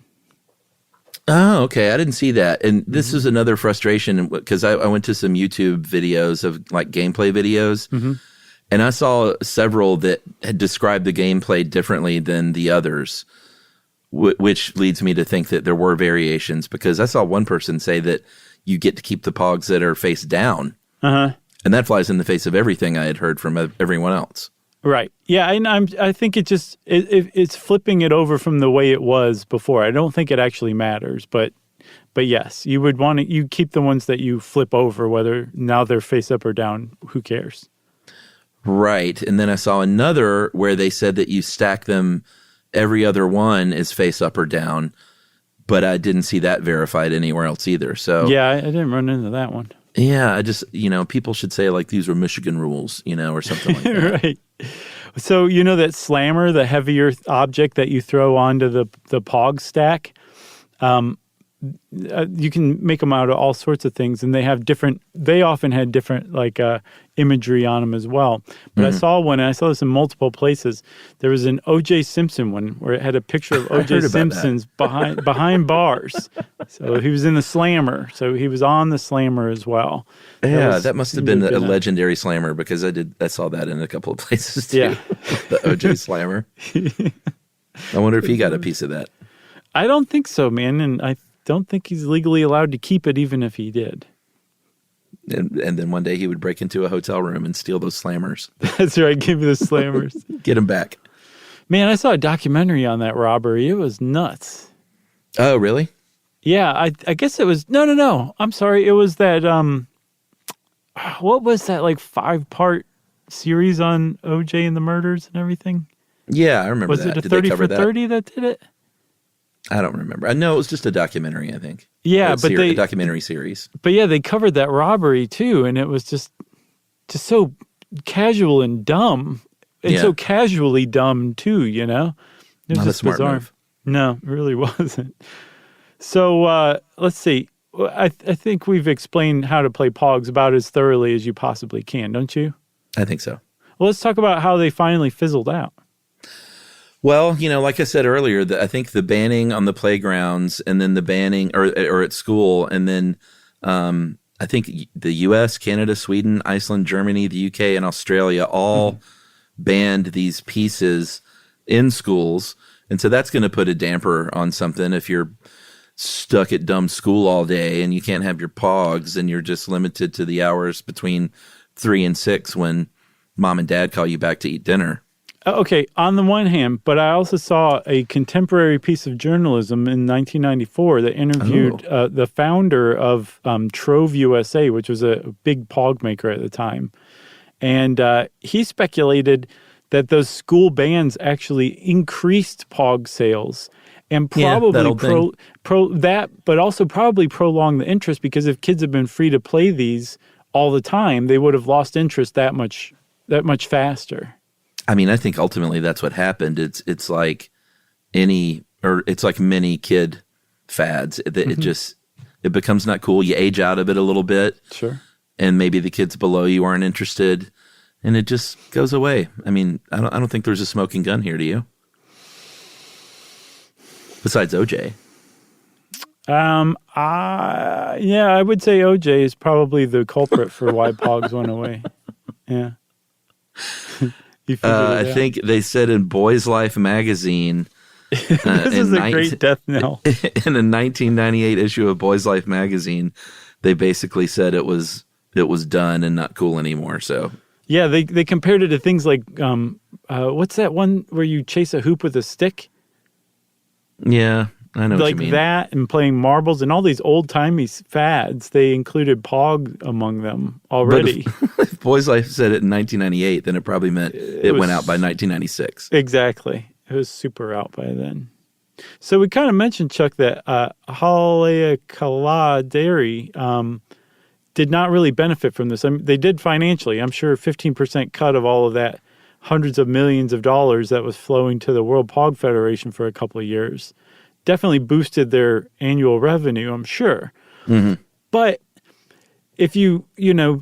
[SPEAKER 3] Oh, okay. I didn't see that. And this is another frustration because I went to some YouTube videos of like gameplay videos. Mm-hmm. And I saw several that had described the gameplay differently than the others, which leads me to think that there were variations because I saw one person say that you get to keep the POGs that are face down. Uh-huh. And that flies in the face of everything I had heard from everyone else.
[SPEAKER 2] Right. Yeah, and I think it's flipping it over from the way it was before. I don't think it actually matters, but yes, you would want to you keep the ones that you flip over, whether now they're face up or down. Who cares?
[SPEAKER 3] Right. And then I saw another where they said that you stack them, every other one is face up or down, but I didn't see that verified anywhere else either. So
[SPEAKER 2] yeah, I didn't run into that one.
[SPEAKER 3] Yeah, I just, people should say like these are Michigan rules, or something like that.
[SPEAKER 2] Right. So that slammer, the heavier object that you throw onto the POG stack, you can make them out of all sorts of things, and they often had different imagery on them as well. But
[SPEAKER 3] Mm-hmm.
[SPEAKER 2] I saw one, and I saw this in multiple places. There was an O.J. Simpson one where it had a picture of O.J. Simpson's behind bars. So he was in the slammer. So he was on the slammer as well.
[SPEAKER 3] Yeah, that must have been a legendary slammer because I saw that in a couple of places too.
[SPEAKER 2] Yeah.
[SPEAKER 3] The O.J. slammer. I wonder if he got a piece of that.
[SPEAKER 2] I don't think so, man, and I don't think he's legally allowed to keep it even if he did.
[SPEAKER 3] And then one day he would break into a hotel room and steal those slammers.
[SPEAKER 2] That's right. Give me the slammers.
[SPEAKER 3] Get them back.
[SPEAKER 2] Man, I saw a documentary on that robbery. It was nuts.
[SPEAKER 3] Oh, really?
[SPEAKER 2] Yeah, I guess it was... No. I'm sorry. It was that... what was that, 5-part series on OJ and the murders and everything?
[SPEAKER 3] Yeah, I remember
[SPEAKER 2] that. Was it a 30 for 30 that did it?
[SPEAKER 3] I don't remember. I know it was just a documentary, I think.
[SPEAKER 2] Yeah, but
[SPEAKER 3] a documentary series.
[SPEAKER 2] But yeah, they covered that robbery too, and it was just so casual and dumb, and so casually dumb too. It was
[SPEAKER 3] Not
[SPEAKER 2] just
[SPEAKER 3] a smart
[SPEAKER 2] bizarre.
[SPEAKER 3] move.
[SPEAKER 2] No, it really wasn't. So let's see. I think we've explained how to play POGs about as thoroughly as you possibly can, don't you?
[SPEAKER 3] I think so.
[SPEAKER 2] Well, let's talk about how they finally fizzled out.
[SPEAKER 3] Well, like I said earlier, I think the banning on the playgrounds and then the banning or at school and then I think the U.S., Canada, Sweden, Iceland, Germany, the U.K., and Australia all banned these pieces in schools. And so that's going to put a damper on something if you're stuck at dumb school all day and you can't have your POGs and you're just limited to the hours between 3 and 6 when mom and dad call you back to eat dinner.
[SPEAKER 2] Okay, on the one hand, but I also saw a contemporary piece of journalism in 1994 that interviewed the founder of Trove USA, which was a big POG maker at the time. And he speculated that those school bans actually increased POG sales and probably but also probably prolonged the interest because if kids had been free to play these all the time, they would have lost interest that much faster.
[SPEAKER 3] I mean, I think ultimately that's what happened. It's like it's like many kid fads. It becomes not cool. You age out of it a little bit.
[SPEAKER 2] Sure.
[SPEAKER 3] And maybe the kids below you aren't interested and it just goes away. I mean, I don't think there's a smoking gun here, do you? Besides OJ.
[SPEAKER 2] I would say OJ is probably the culprit for why POGs went away. Yeah.
[SPEAKER 3] I think they said in Boys Life magazine.
[SPEAKER 2] This is a great death knell.
[SPEAKER 3] In a 1998 issue of Boys Life magazine, they basically said it was done and not cool anymore. So
[SPEAKER 2] yeah, they compared it to things like what's that one where you chase a hoop with a stick?
[SPEAKER 3] Yeah, I know what you
[SPEAKER 2] Like
[SPEAKER 3] mean.
[SPEAKER 2] that and playing marbles and all these old-timey fads, they included Pog among them already.
[SPEAKER 3] But if Boys Life said it in 1998, then it probably meant it went out by 1996.
[SPEAKER 2] Exactly. It was super out by then. So we kind of mentioned, Chuck, that Haleakala Dairy did not really benefit from this. I mean, they did financially. I'm sure 15% cut of all of that hundreds of millions of dollars that was flowing to the World Pog Federation for a couple of years definitely boosted their annual revenue, I'm sure.
[SPEAKER 3] Mm-hmm.
[SPEAKER 2] But if you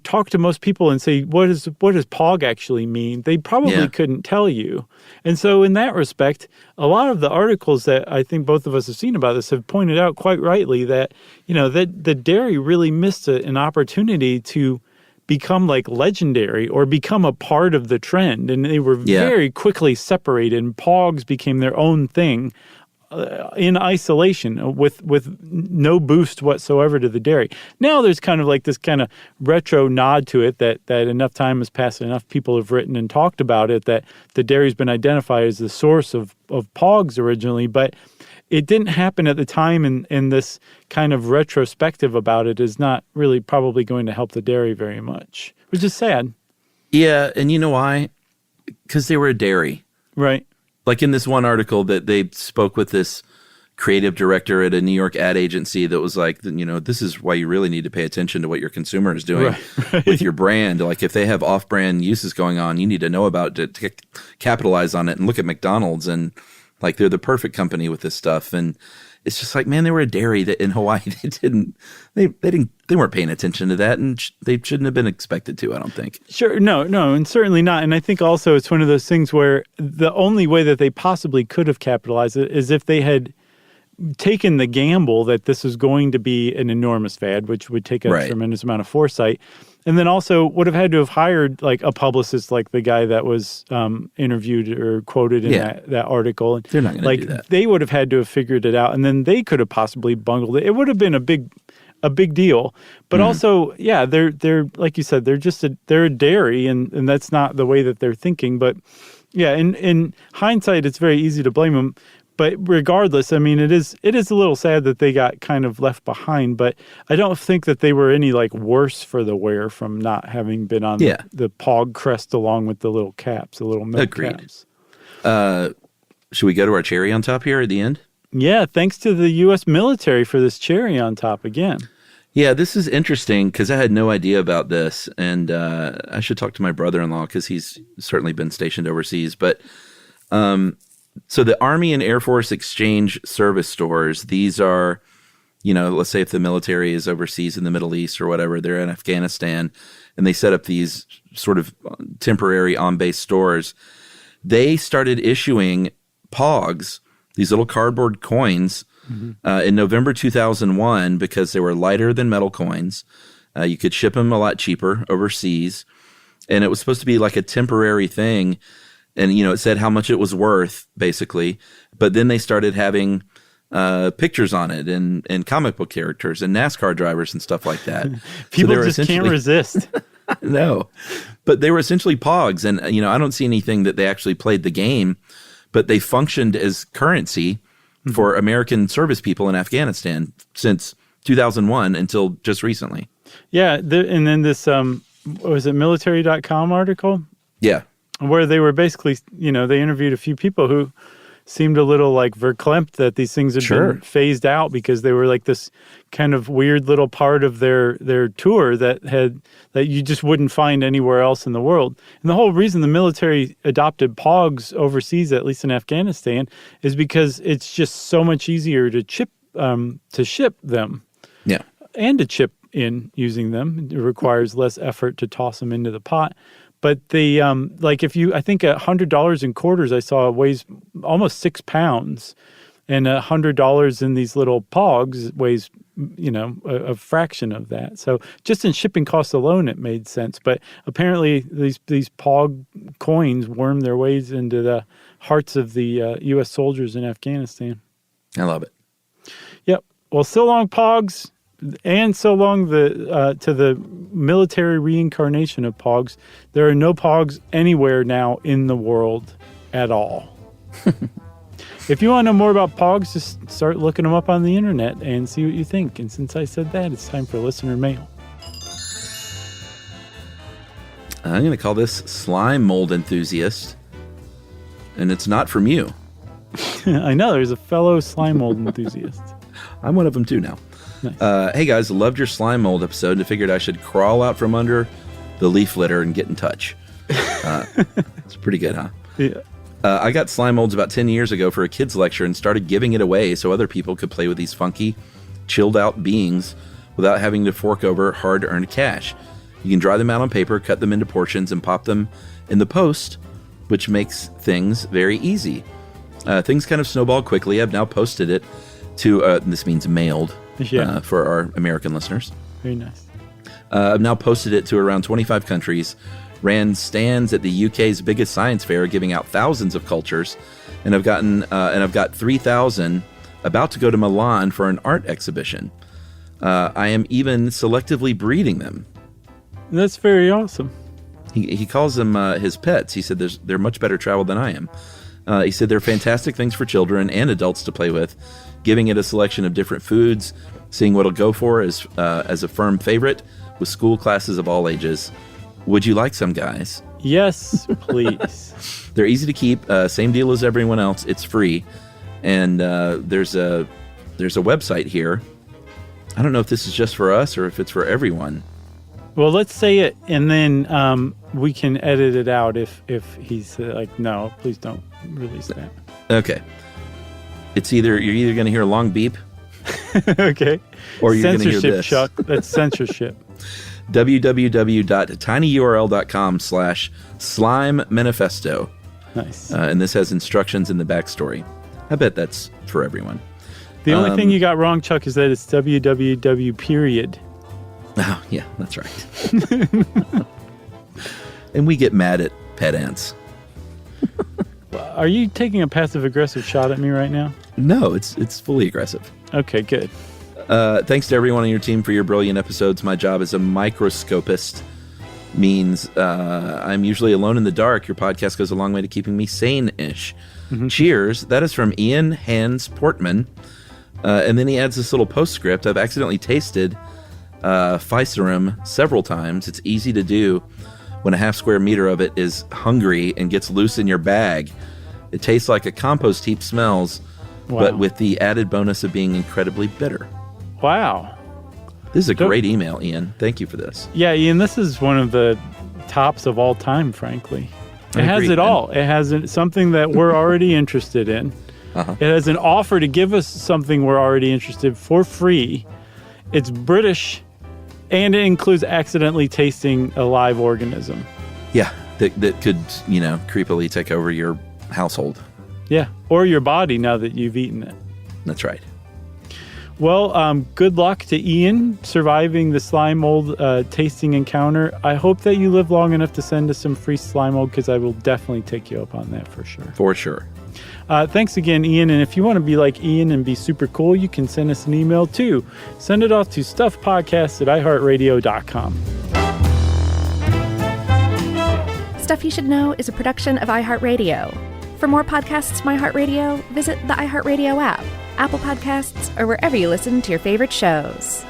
[SPEAKER 2] talk to most people and say, what does POG actually mean? They probably couldn't tell you. And so in that respect, a lot of the articles that I think both of us have seen about this have pointed out quite rightly that, that the dairy really missed an opportunity to become like legendary or become a part of the trend. And they were very quickly separated, and POGs became their own thing in isolation with no boost whatsoever to the dairy. Now there's kind of like this kind of retro nod to it that enough time has passed, enough people have written and talked about it, that the dairy's been identified as the source of POGs originally, but it didn't happen at the time, and this kind of retrospective about it is not really probably going to help the dairy very much, which is sad.
[SPEAKER 3] Yeah, and you know why? Because they were a dairy.
[SPEAKER 2] Right.
[SPEAKER 3] Like in this one article that they spoke with this creative director at a New York ad agency that was like, this is why you really need to pay attention to what your consumer is doing with your brand. Like if they have off-brand uses going on, you need to know about it to capitalize on it, and look at McDonald's, and like they're the perfect company with this stuff. And it's just like, man, they were a dairy that in Hawaii, they weren't paying attention to that, and they shouldn't have been expected to, I don't think.
[SPEAKER 2] Sure. No, and certainly not. And I think also it's one of those things where the only way that they possibly could have capitalized it is if they had taken the gamble that this was going to be an enormous fad, which would take a tremendous amount of foresight. And then also would have had to have hired like a publicist, like the guy that was interviewed or quoted in that article. And
[SPEAKER 3] they're not going to do that.
[SPEAKER 2] They would have had to have figured it out, and then they could have possibly bungled it. It would have been a big deal. But also, they're like you said, they're a dairy, and that's not the way that they're thinking. But yeah, in hindsight, it's very easy to blame them. But regardless, I mean, it is a little sad that they got kind of left behind, but I don't think that they were any like worse for the wear from not having been on the POG crest along with the little caps, the little milk caps.
[SPEAKER 3] Should we go to our cherry on top here at the end?
[SPEAKER 2] Yeah, thanks to the U.S. military for this cherry on top again.
[SPEAKER 3] Yeah, this is interesting because I had no idea about this, and I should talk to my brother-in-law because he's certainly been stationed overseas, but so the Army and Air Force Exchange Service stores, these are, let's say if the military is overseas in the Middle East or whatever, they're in Afghanistan, and they set up these sort of temporary on-base stores. They started issuing POGs, these little cardboard coins, in November 2001 because they were lighter than metal coins. You could ship them a lot cheaper overseas, and it was supposed to be like a temporary thing. And, it said how much it was worth, basically. But then they started having pictures on it and comic book characters and NASCAR drivers and stuff like that.
[SPEAKER 2] People just can't resist.
[SPEAKER 3] No. But they were essentially POGs. And, I don't see anything that they actually played the game, but they functioned as currency for American service people in Afghanistan since 2001 until just recently.
[SPEAKER 2] Yeah. And then this, was it military.com article?
[SPEAKER 3] Yeah.
[SPEAKER 2] Where they were basically, they interviewed a few people who seemed a little like verklempt that these things had been phased out because they were like this kind of weird little part of their tour that you just wouldn't find anywhere else in the world. And the whole reason the military adopted POGs overseas, at least in Afghanistan, is because it's just so much easier to ship them.
[SPEAKER 3] Yeah.
[SPEAKER 2] And to chip in using them. It requires less effort to toss them into the pot. But I think $100 in quarters I saw weighs almost 6 pounds, and $100 in these little POGs weighs, a fraction of that. So just in shipping costs alone, it made sense. But apparently these POG coins worm their ways into the hearts of the U.S. soldiers in Afghanistan.
[SPEAKER 3] I love it.
[SPEAKER 2] Yep. Well, so long, POGs. And so long to the military reincarnation of POGs, there are no POGs anywhere now in the world at all. If you want to know more about POGs, just start looking them up on the internet and see what you think. And since I said that, it's time for listener mail.
[SPEAKER 3] I'm going to call this Slime Mold Enthusiast. And it's not from you.
[SPEAKER 2] I know, there's a fellow slime mold enthusiast.
[SPEAKER 3] I'm one of them too now.
[SPEAKER 2] Nice.
[SPEAKER 3] Hey guys, loved your slime mold episode and figured I should crawl out from under the leaf litter and get in touch. It's pretty good, huh?
[SPEAKER 2] Yeah.
[SPEAKER 3] I got slime molds about 10 years ago for a kid's lecture and started giving it away so other people could play with these funky, chilled out beings without having to fork over hard-earned cash. You can dry them out on paper, cut them into portions, and pop them in the post, which makes things very easy. Things kind of snowballed quickly. I've now posted it to, this means mailed, for our American listeners.
[SPEAKER 2] Very nice.
[SPEAKER 3] I've now posted it to around 25 countries, ran stands at the UK's biggest science fair, giving out thousands of cultures, and I've got 3,000 about to go to Milan for an art exhibition. I am even selectively breeding them.
[SPEAKER 2] That's very awesome.
[SPEAKER 3] He calls them his pets. He said they're much better traveled than I am. He said they're fantastic things for children and adults to play with, giving it a selection of different foods, seeing what it'll go for as a firm favorite with school classes of all ages. Would you like some, guys?
[SPEAKER 2] Yes, please.
[SPEAKER 3] They're easy to keep. Same deal as everyone else. It's free. And there's a website here. I don't know if this is just for us or if it's for everyone.
[SPEAKER 2] Well, let's say it, and then we can edit it out if he's like, no, please don't release that.
[SPEAKER 3] Okay. You're either going to hear a long beep.
[SPEAKER 2] Okay.
[SPEAKER 3] Or you're going to hear
[SPEAKER 2] censorship,
[SPEAKER 3] this.
[SPEAKER 2] Chuck. That's censorship.
[SPEAKER 3] www.tinyurl.com/slime manifesto.
[SPEAKER 2] Nice.
[SPEAKER 3] And this has instructions in the backstory. I bet that's for everyone.
[SPEAKER 2] The only thing you got wrong, Chuck, is that it's www period.
[SPEAKER 3] Oh, yeah, that's right. And we get mad at pet ants.
[SPEAKER 2] Are you taking a passive-aggressive shot at me right now?
[SPEAKER 3] No, it's fully aggressive.
[SPEAKER 2] Okay, good.
[SPEAKER 3] Thanks to everyone on your team for your brilliant episodes. My job as a microscopist means I'm usually alone in the dark. Your podcast goes a long way to keeping me sane-ish. Mm-hmm. Cheers. That is from Ian Hans Portman. And then he adds this little postscript. I've accidentally tasted Physarum several times. It's easy to do when a half square meter of it is hungry and gets loose in your bag. It tastes like a compost heap smells, but with the added bonus of being incredibly bitter.
[SPEAKER 2] Wow.
[SPEAKER 3] This is a great email, Ian. Thank you for this.
[SPEAKER 2] Yeah, Ian, this is one of the tops of all time, frankly. It has it all. It has something that we're already interested in. Uh-huh. It has an offer to give us something we're already interested in for free. It's British. And it includes accidentally tasting a live organism.
[SPEAKER 3] Yeah, that could, creepily take over your household.
[SPEAKER 2] Yeah, or your body now that you've eaten it.
[SPEAKER 3] That's right.
[SPEAKER 2] Well, good luck to Ian surviving the slime mold tasting encounter. I hope that you live long enough to send us some free slime mold, because I will definitely take you up on that for sure.
[SPEAKER 3] For sure.
[SPEAKER 2] Thanks again, Ian. And if you want to be like Ian and be super cool, you can send us an email too. Send it off to stuffpodcast@iheartradio.com.
[SPEAKER 1] Stuff You Should Know is a production of iHeartRadio. For more podcasts from iHeartRadio, visit the iHeartRadio app, Apple Podcasts, or wherever you listen to your favorite shows.